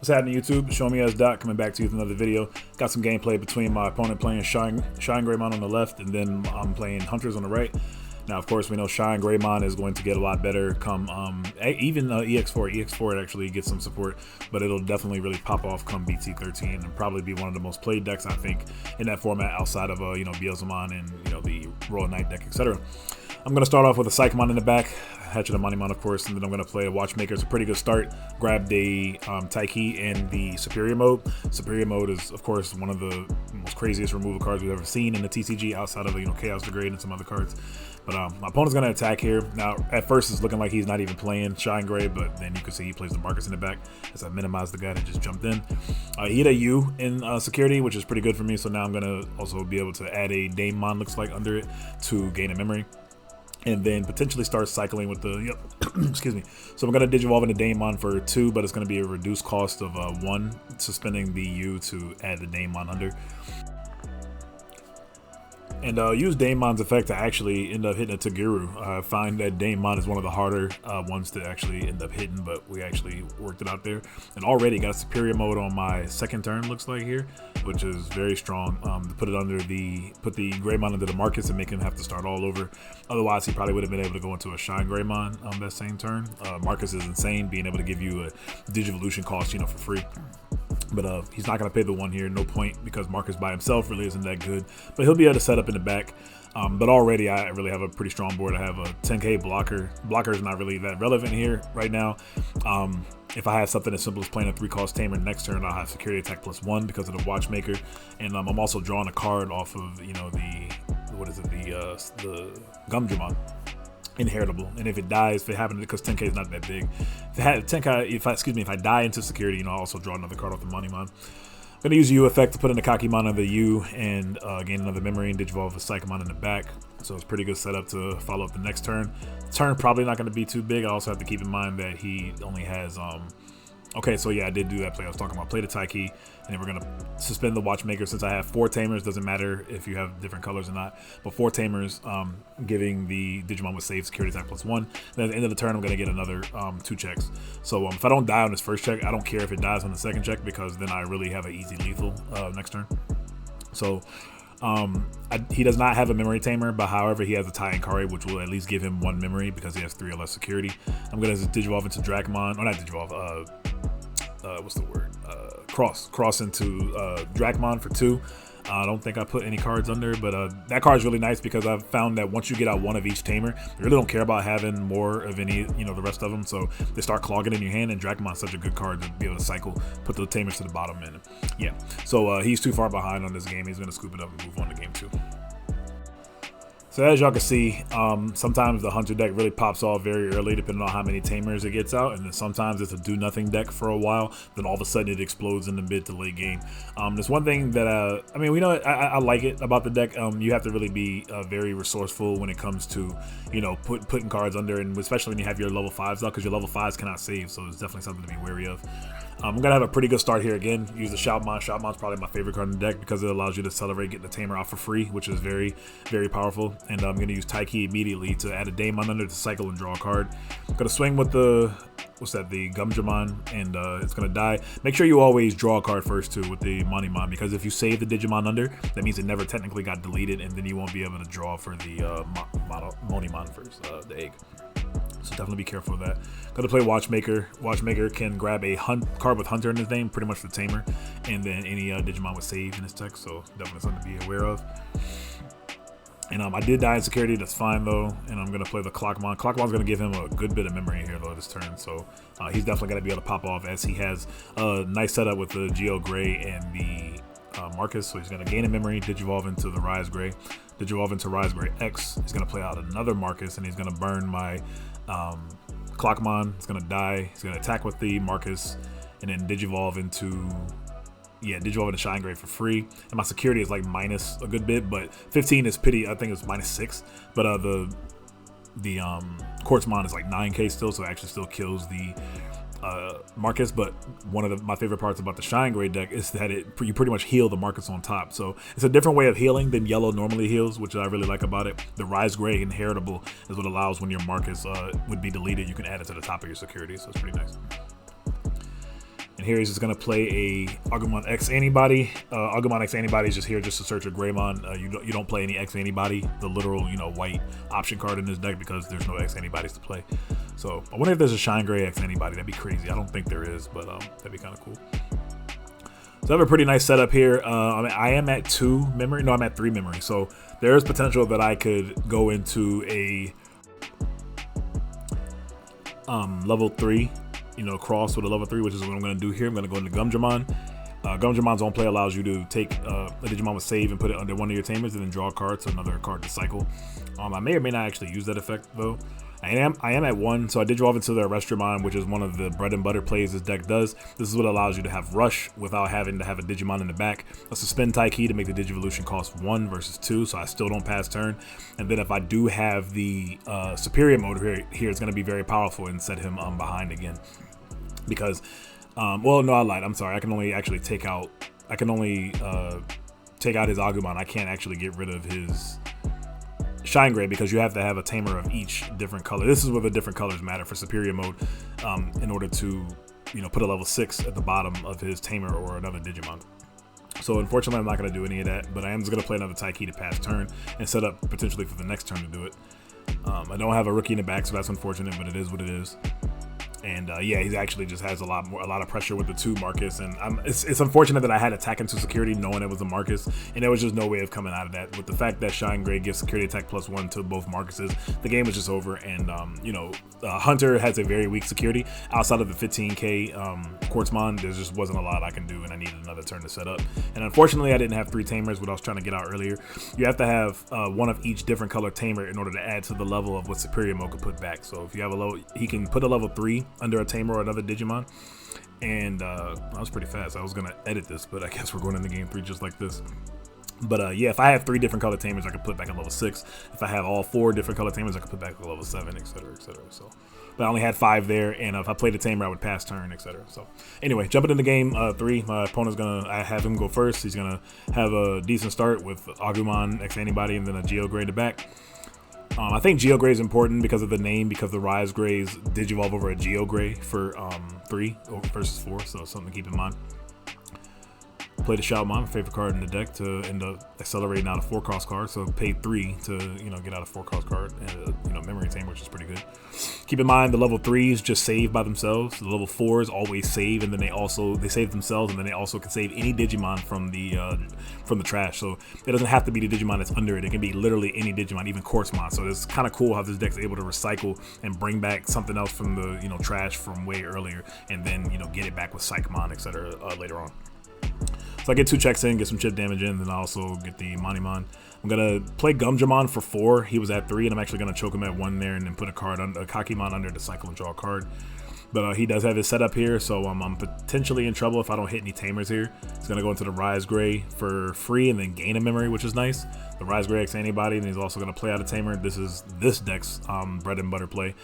What's happening, YouTube? Show me as Doc coming back to you with another video. Got some gameplay between my opponent playing ShineGreymon on the left, and then I'm playing Hunters on the right. Now, of course, we know ShineGreymon is going to get a lot better come even EX4. EX4 actually gets some support, but it'll definitely really pop off come BT13 and probably be one of the most played decks, I think, in that format outside of Beelzemon and the Royal Knight deck, etc. I'm going to start off with a Psychomon in the back, Hatchet and Moneymon, of course, and then I'm going to play a Watchmaker. It's a pretty good start. Grab the Taiki in the Superior mode. Superior mode is, of course, one of the most craziest removal cards we've ever seen in the TCG outside of Chaos Degrade and some other cards. But my opponent's going to attack here. Now, at first, it's looking like he's not even playing ShineGrey, but then you can see he plays the Marcus in the back as I minimize the guy that just jumped in. He had a U in security, which is pretty good for me, so now I'm going to also be able to add a Digimon, looks like, under it to gain a memory. And then potentially start cycling with the, excuse me. So I'm going to Digivolve into Digimon for 2, but it's going to be a reduced cost of 1, suspending the U to add the Digimon under. And use Digimon's effect to actually end up hitting a Toguro. I find that Digimon is one of the harder ones to actually end up hitting, but we actually worked it out there. And already got a Superior mode on my second turn, looks like here, which is very strong. To put the Greymon under the Marcus and make him have to start all over. Otherwise, he probably would have been able to go into a ShineGreymon that same turn. Marcus is insane, being able to give you a Digivolution cost, for free. But he's not going to pay the 1 here, no point, because Marcus by himself really isn't that good. But he'll be able to set up in the back. But already I really have a pretty strong board. I have a 10k blocker. Blocker is not really that relevant here right now. If I have something as simple as playing a 3-cost Tamer next turn, I'll have Security Attack +1 because of the Watchmaker. And I'm also drawing a card off of, the Gumdramon. Inheritable, and if it dies, if it happens, because 10k is not that big, if I die into security, I'll also draw another card off the Moneymon. I'm gonna use U effect to put in the Kakimon on the U and gain another memory and Digivolve a Psychomon in the back. So it's pretty good setup to follow up the next turn. Turn probably not gonna be too big. I also have to keep in mind that he only has okay, so yeah, I did do that play I was talking about. Play the Taiki, and then we're going to suspend the Watchmaker. Since I have 4 Tamers, doesn't matter if you have different colors or not, but 4 Tamers, giving the Digimon with save Security Attack +1. Then at the end of the turn, I'm going to get another 2 checks. So if I don't die on this first check, I don't care if it dies on the second check, because then I really have an easy lethal next turn. So he does not have a memory tamer, but however he has a Tai and Kari, which will at least give him 1 memory because he has 3 or less security. I'm going to Digivolve into Dracmon, or not Digivolve, what's the word? Cross into Dracmon for 2. I don't think I put any cards under, but that card is really nice because I've found that once you get out 1 of each tamer, you really don't care about having more of any, the rest of them. So they start clogging in your hand, and Dracmon's such a good card to be able to cycle, put the tamers to the bottom, and yeah. So he's too far behind on this game. He's gonna scoop it up and move on to game 2. So as y'all can see, sometimes the Hunter deck really pops off very early depending on how many Tamers it gets out, and then sometimes it's a do-nothing deck for a while, then all of a sudden it explodes in the mid to late game. There's one thing that, I like it about the deck. You have to really be very resourceful when it comes to, putting cards under, and especially when you have your level 5s out, because your level 5s cannot save, so it's definitely something to be wary of. I'm going to have a pretty good start here again. Use the Shoutmon. Shoutmon's probably my favorite card in the deck because it allows you to celebrate getting the Tamer out for free, which is very, very powerful. And I'm going to use Taiki immediately to add a Digimon under to cycle and draw a card. I'm going to swing with the, the Gumdramon, and it's going to die. Make sure you always draw a card first, too, with the Moneymon, because if you save the Digimon under, that means it never technically got deleted, and then you won't be able to draw for the Moneymon first, the egg. So definitely be careful of that. Going to play Watchmaker. Watchmaker can grab a card with Hunter in his name, pretty much the Tamer, and then any Digimon with save in his deck, so definitely something to be aware of. And I did die in security, that's fine though, and I'm going to play the Clockmon. Clockmon's going to give him a good bit of memory here though this turn, so he's definitely going to be able to pop off, as he has a nice setup with the Geo Gray and the Marcus. So he's going to gain a memory, Digivolve into the Rise Gray, Digivolve into Rise Gray X. He's going to play out another Marcus, and he's going to burn my Clockmon. He's going to die. He's going to attack with the Marcus, and then Digivolve into ShineGrey for free. And my security is like minus a good bit, but 15 is pity. I think it's -6. But the Quartzmon is like 9k still, so it actually still kills the Marcus. But one of my favorite parts about the ShineGrey deck is that you pretty much heal the Marcus on top, so it's a different way of healing than yellow normally heals, which I really like about it. The Rise Gray Inheritable is what allows, when your Marcus would be deleted, you can add it to the top of your security, so it's pretty nice. And here he's just gonna play a Agumon X Antibody. Agumon X Antibody is just here just to search a Greymon. You don't play any X Antibody, the literal white option card in this deck, because there's no X Antibodies to play. So I wonder if there's a ShineGrey X Antibody. That'd be crazy. I don't think there is, but that'd be kind of cool. So I have a pretty nice setup here. I am at 2 memory. No, I'm at 3 memory. So there is potential that I could go into a level 3, cross with a level 3, which is what I'm going to do here. I'm going to go into Gumdramon. Gumdramon's own play allows you to take a Digimon with save and put it under one of your tamers and then draw a card, so another card to cycle. I may or may not actually use that effect though. I am at 1, so I did evolve into the Arrestramon, which is one of the bread and butter plays this deck does. This is what allows you to have Rush without having to have a Digimon in the back. A Suspend Taiki to make the Digivolution cost 1 versus 2, so I still don't pass turn. And then if I do have the Superior mode here, it's going to be very powerful and set him behind again. Because, well, no, I lied. I'm sorry. I can only actually take out his Agumon. I can't actually get rid of his ShineGrey because you have to have a tamer of each different color. This is where the different colors matter for superior mode, in order to put a level 6 at the bottom of his tamer or another Digimon. So unfortunately I'm not going to do any of that, but I am just going to play another Taiki to pass turn and set up potentially for the next turn to do it. I don't have a rookie in the back, so that's unfortunate, but it is what it is. And yeah, he actually just has a lot of pressure with the 2 Marcus, and it's unfortunate that I had attack into security knowing it was a Marcus, and there was just no way of coming out of that. With the fact that ShineGrey gives security attack +1 to both Marcuses, the game was just over. And Hunter has a very weak security. Outside of the 15k Quartzmon, there just wasn't a lot I can do, and I needed another turn to set up. And unfortunately, I didn't have 3 tamers, what I was trying to get out earlier. You have to have one of each different color tamer in order to add to the level of what superior mode could put back. So if you have a low, he can put a level 3 under a tamer or another Digimon. And that was pretty fast. I was gonna edit this, but I guess we're going into game 3 just like this. But yeah, if I have 3 different color tamers, I could put back a level 6. If I have all 4 different color tamers, I could put back a level 7, etc., etc. So, but I only had 5 there, and if I played a tamer, I would pass turn, etc. So anyway, jumping into game 3, my opponent's I have him go first. He's gonna have a decent start with Agumon X Antibody and then a GeoGrey to back. I think GeoGrey is important because of the name, because the Rise Greys digivolve over a GeoGrey for 3 versus 4, so something to keep in mind. Play the Shoutmon, favorite card in the deck, to end up accelerating out a 4-cost card, so pay 3 to get out a 4-cost card and memory tamer, which is pretty good. Keep in mind the level 3s just save by themselves. The level 4s always save, and then they save themselves, and then they also can save any Digimon from the trash. So it doesn't have to be the Digimon that's under it. It can be literally any Digimon, even Quartzmon. So it's kind of cool how this deck's able to recycle and bring back something else from the trash from way earlier, and then get it back with Psychmon, etc. Later on. So I get 2 checks in, get some chip damage in, then I also get the Monimon. I'm going to play Gumdramon for 4. He was at 3, and I'm actually going to choke him at 1 there and then put a Kakimon under to cycle and draw a card. But he does have his setup here, so I'm potentially in trouble if I don't hit any tamers here. He's going to go into the Rise Grey for free and then gain a memory, which is nice. The Rise Grey X Antibody, and he's also going to play out a tamer. This is this deck's bread and butter play.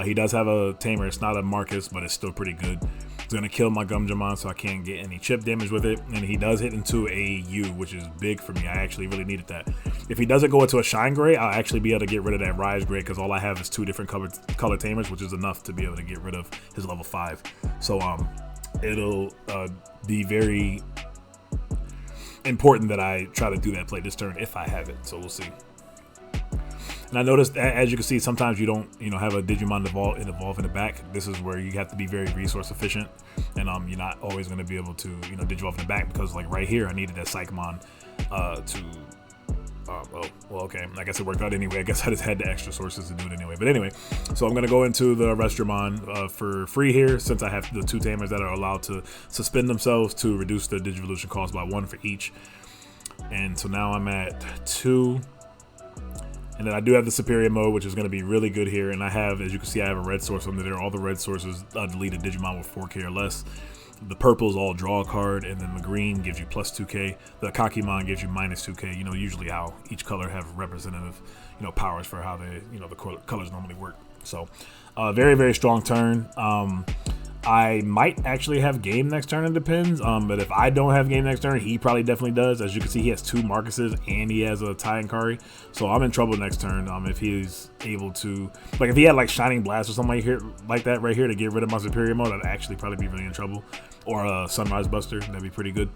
He does have a tamer. It's not a Marcus, but it's still pretty good. He's going to kill my Gumdramon, so I can't get any chip damage with it. And he does hit into a U, which is big for me. I actually really needed that. If he doesn't go into a ShineGrey, I'll actually be able to get rid of that Rise Grey, because all I have is 2 different color tamers, which is enough to be able to get rid of his level 5. So it'll be very important that I try to do that play this turn if I have it. So we'll see. And I noticed, as you can see, sometimes you don't, have a Digimon evolve in the back. This is where you have to be very resource efficient, and you're not always going to be able to, Digivolve in the back, because like right here, I needed that Psychmon to. Well, okay. I guess it worked out anyway. I guess I just had the extra sources to do it anyway. But anyway, so I'm going to go into the Arrestramon for free here, since I have the 2 tamers that are allowed to suspend themselves to reduce the Digivolution cost by 1 for each. And so now I'm at 2. And then I do have the superior mode, which is going to be really good here. And I have, as you can see, I have a red source under there. All the red sources delete a Digimon with 4k or less. The purple is all draw a card, and then the green gives you +2k. The Kakimon gives you -2k. Usually how each color have representative, powers for how they, the colors normally work. So, very, very strong turn. I might actually have game next turn, it depends. But if I don't have game next turn, he probably definitely does. As you can see, he has 2 Marcuses and he has a Taiankari. So I'm in trouble next turn. If he's able to, like if he had like Shining Blast or something like that right here to get rid of my Superior mode, I'd actually probably be really in trouble. Or a Sunrise Buster, that'd be pretty good.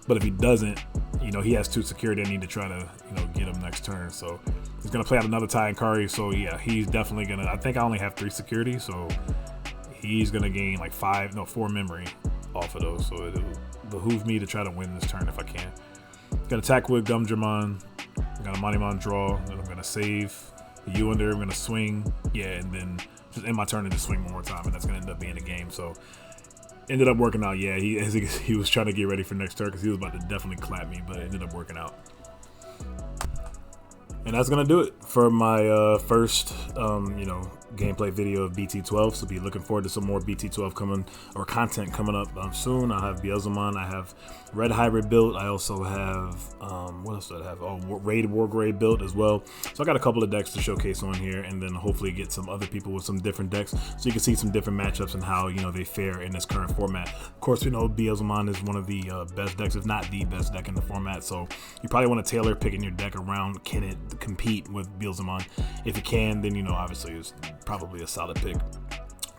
But if he doesn't, you know, he has 2 security I need to try to, you know, get him next turn. So he's going to play out another Taiankari. So yeah, he's definitely going to, I think I only have 3 security. So he's going to gain like 4 memory off of those. So it'll behoove me to try to win this turn if I can. Gonna attack with Gumdramon. I'm gonna Monimon draw. And I'm gonna save the Uender. I'm gonna swing. Yeah, and then just end my turn and just swing one more time. And that's gonna end up being a game. So ended up working out. Yeah, he was trying to get ready for next turn because he was about to definitely clap me, but it ended up working out. And that's gonna do it for my first you know, gameplay video of BT12. So be looking forward to some more BT12 coming, or content coming up soon. I have Beelzemon, I have Red Hybrid built, I also have what else do I have? Oh, Raid Wargrave built as well. So I got a couple of decks to showcase on here, and then hopefully get some other people with some different decks so you can see some different matchups and how, you know, they fare in this current format. Of course, we know Beelzemon is one of the best decks, if not the best deck in the format, so you probably want to tailor picking your deck around can it compete with Beelzemon. If it can, then, you know, obviously it's probably a solid pick.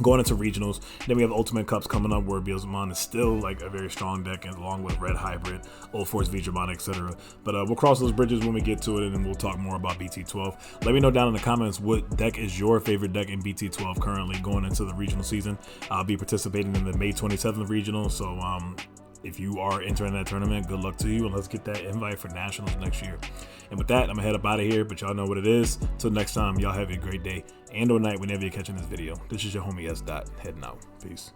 Going into regionals, then we have Ultimate Cups coming up where Beelzemon is still like a very strong deck, and along with Red Hybrid, Old Force Vigramon, etc. But we'll cross those bridges when we get to it, and then we'll talk more about BT12. Let me know down in the comments what deck is your favorite deck in BT12 currently going into the regional season. I'll be participating in the May 27th regional, so if you are entering that tournament, good luck to you, and let's get that invite for nationals next year. And with that, I'm gonna head up out of here, but y'all know what it is. Till next time, y'all have a great day and or night whenever you're catching this video. This is your homie S. Dot, heading out. Peace.